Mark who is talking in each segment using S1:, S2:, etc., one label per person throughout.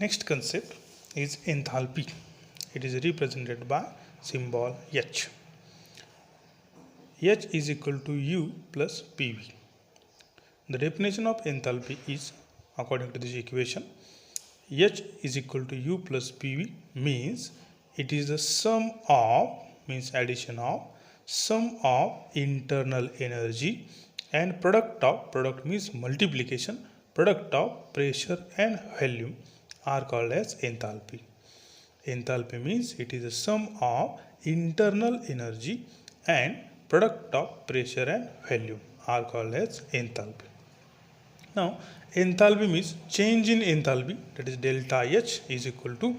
S1: Next concept is enthalpy. It is represented by symbol H. H is equal to U plus PV. The definition of enthalpy is, according to this equation, H is equal to U plus PV means it is the sum of, means addition of, sum of internal energy and product means multiplication, product of pressure and volume are called as enthalpy. Enthalpy means it is the sum of internal energy and product of pressure and volume are called as enthalpy. Now, enthalpy means change in enthalpy, that is delta H is equal to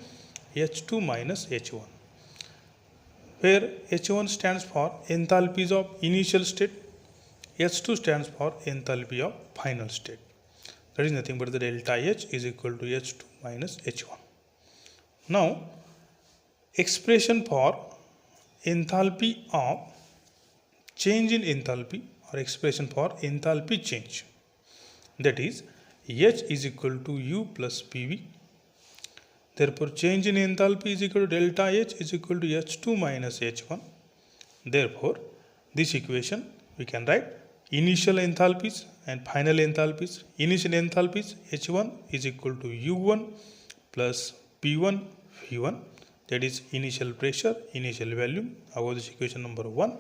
S1: H2 minus H1, where H1 stands for enthalpies of initial state, H2 stands for enthalpy of final state. That is nothing but the delta H is equal to H2 minus H1. Now, expression for enthalpy of change in enthalpy or expression for enthalpy change, that is H is equal to U plus PV. Therefore, change in enthalpy is equal to delta H is equal to H2 minus H1. Therefore, this equation we can write initial enthalpies and final enthalpies. Initial enthalpies H1 is equal to U1 plus P1 V1, that is initial pressure, initial volume, above this equation number 1.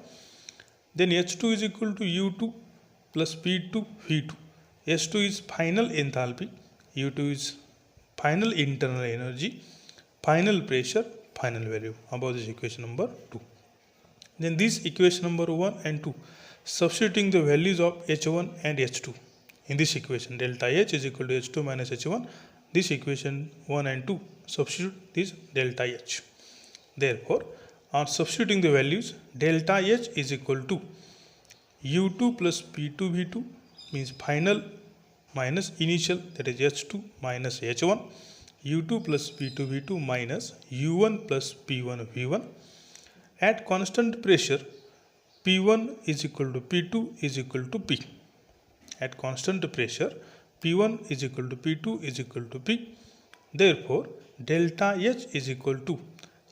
S1: Then H2 is equal to U2 plus P2 V2. H2 is final enthalpy, U2 is final internal energy, final pressure, final value, above this equation number 2. Then this equation number 1 and 2, substituting the values of H1 and H2 in this equation, delta H is equal to H2 minus H1, this equation 1 and 2, substitute this delta H. Therefore, on substituting the values, delta H is equal to U2 plus P2 V2 means final minus initial, that is H2 minus H1, U2 plus P2 V2 minus U1 plus P1 V1. At constant pressure, P1 is equal to P2 is equal to P. At constant pressure, P1 is equal to P2 is equal to P. Therefore, delta H is equal to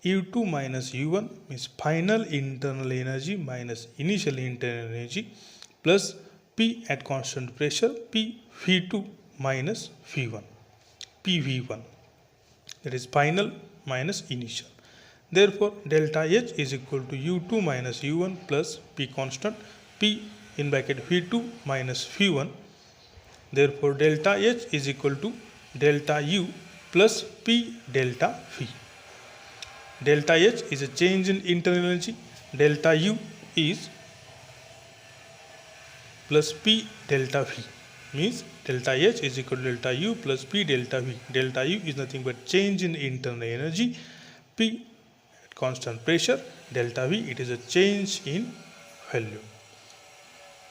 S1: U2 minus U1 means final internal energy minus initial internal energy plus P at constant pressure, P V2 minus V1, PV1, that is final minus initial. Therefore, delta H is equal to U2 minus U1 plus P constant, P in bracket V2 minus V1. Therefore, delta H is equal to delta U plus P delta V. Delta H is a change in internal energy, delta U is plus P delta V, means delta H is equal to delta U plus P delta V. Delta U is nothing but change in internal energy, P at constant pressure, delta V it is a change in volume.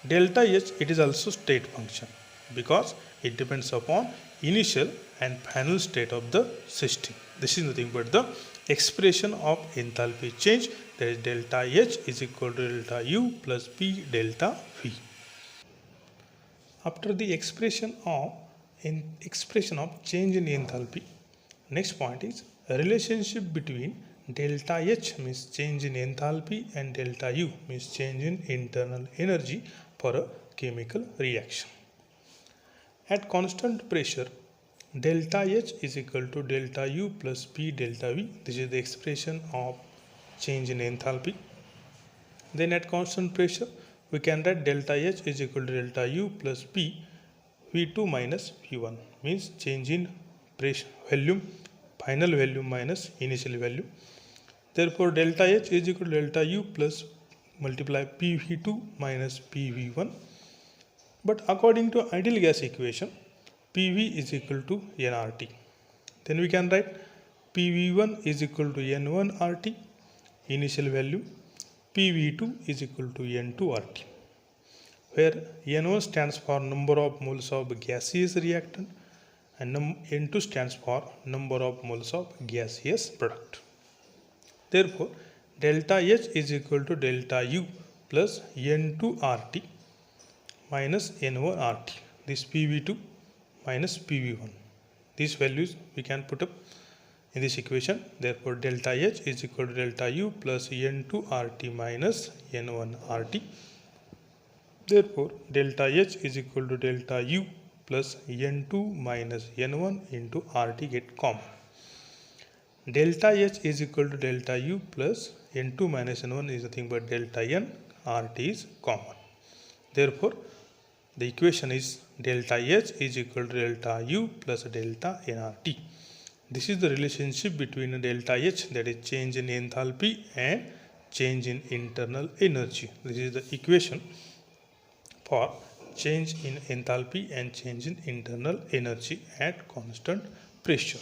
S1: Delta H it is also state function because it depends upon initial and final state of the system. This is nothing but the expression of enthalpy change, that is delta H is equal to delta U plus P delta V. After the expression of change in enthalpy, next point is a relationship between delta H means change in enthalpy and delta U means change in internal energy for a chemical reaction. At constant pressure, delta H is equal to delta U plus P delta V. This is the expression of change in enthalpy. Then at constant pressure, we can write delta H is equal to delta U plus P V2 minus V1 means change in pressure volume, final volume minus initial value. Therefore, delta H is equal to delta U plus multiply PV2 minus PV1. But according to ideal gas equation, PV is equal to nRT. Then we can write PV1 is equal to N1 RT, initial value, PV2 is equal to N2 RT, where N1 stands for number of moles of gaseous reactant and N2 stands for number of moles of gaseous product. Therefore, delta H is equal to delta U plus N2 RT minus N1 RT, this PV2 minus PV1. These values we can put up in this equation. Therefore, delta H is equal to delta U plus N2 RT minus N1 RT. Therefore, delta H is equal to delta U plus N2 minus N1 into RT get common. Delta H is equal to delta U plus N2 minus N1 is nothing but delta N, RT is common. Therefore, the equation is delta H is equal to delta U plus delta nRT. This is the relationship between delta H, that is change in enthalpy, and change in internal energy. This is the equation for change in enthalpy and change in internal energy at constant pressure.